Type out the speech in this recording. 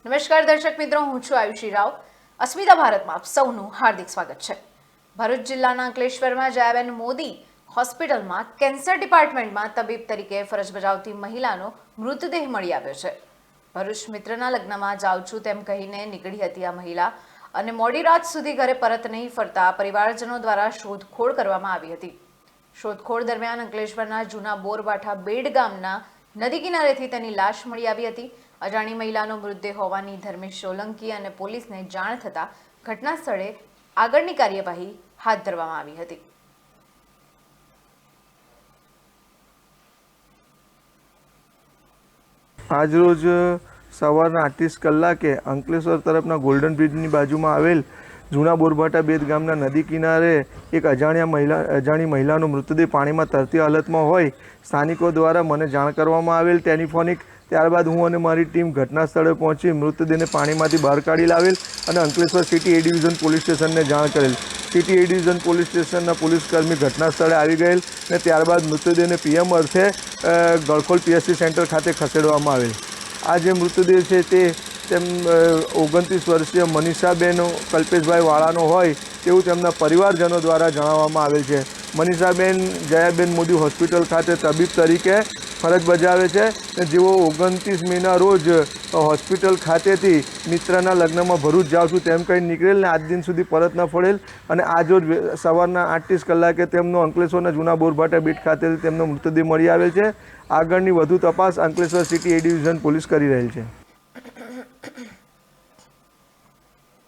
નમસ્કાર દર્શક મિત્રો, હું છું આયુષી રાવ. અસ્મિતા ભારતમાં આપ સૌનું હાર્દિક સ્વાગત છે. ભરૂચ જિલ્લાના અંકલેશ્વરમાં જયાબેન મોદી હોસ્પિટલમાં કેન્સર ડિપાર્ટમેન્ટમાં તબીબ તરીકે ફરજ બજાવતી મહિલાનો મૃતદેહ મળી આવ્યો છે. ભરૂચ મિત્રના લગ્નમાં જાઉં છું તેમ કહીને નીકળી હતી આ મહિલા અને મોડી રાત સુધી ઘરે પરત નહીં ફરતા પરિવારજનો દ્વારા શોધખોળ કરવામાં આવી હતી. શોધખોળ દરમિયાન અંકલેશ્વરના જૂના બોરબાઠા બેડ ગામના નદી કિનારેથી તેની લાશ મળી આવી હતી. અજાણી મહિલાનો મૃતદેહ હોવાની ધર્મેશ સોલંકી અને પોલીસને જાણ થતાં ઘટના સ્થળે આગળની કાર્યવાહી હાથ ધરવામાં આવી હતી. આજરોજ સવારના 38 કલાકે અંકલેશ્વર તરફના ગોલ્ડન બ્રિજની બાજુમાં આવેલ જૂના બોરબાઠા બેદ ગામના નદી કિનારે એક અજાણી મહિલાનો મૃતદેહ પાણીમાં તરતી હાલતમાં હોય સ્થાનિકો દ્વારા મને જાણ કરવામાં આવેલ ટેલિફોનિક. ત્યારબાદ હું અને મારી ટીમ ઘટના સ્થળે પહોંચી મૃતદેહને પાણીમાંથી બહાર કાઢી લાવેલ અને અંકલેશ્વર સિટી એ ડિવિઝન પોલીસ સ્ટેશનને જાણ કરેલ. સિટી એ ડિવિઝન પોલીસ સ્ટેશનના પોલીસકર્મી ઘટના સ્થળે આવી ગયેલ અને ત્યારબાદ મૃતદેહને પીએમ અર્થે ગળખોલ પીએસસી સેન્ટર ખાતે ખસેડવામાં આવેલ. આ જે મૃતદેહ છે તે 29 વર્ષીય મનીષાબેન કલ્પેશભાઈ વાળાનો હોય તેવું તેમના પરિવારજનો દ્વારા જણાવવામાં આવેલ છે. મનીષાબેન જયાબેન મોદી હોસ્પિટલ ખાતે તબીબ તરીકે ફરજ બજાવે છે અને જેઓ 29 મેના રોજ હોસ્પિટલ ખાતેથી મિત્રના લગ્નમાં ભરૂચ જાઉં છું તેમ કંઈ નીકળેલ ને આજ દિન સુધી પરત ન ફરેલ અને આજ રોજ સવારના 38 કલાકે તેમનો અંકલેશ્વરના જૂના બોરબાઠા બેટ ખાતેથી તેમનો મૃતદેહ મળી આવેલ છે. આગળની વધુ તપાસ અંકલેશ્વર સિટી એ ડિવિઝન પોલીસ કરી રહેલ છે.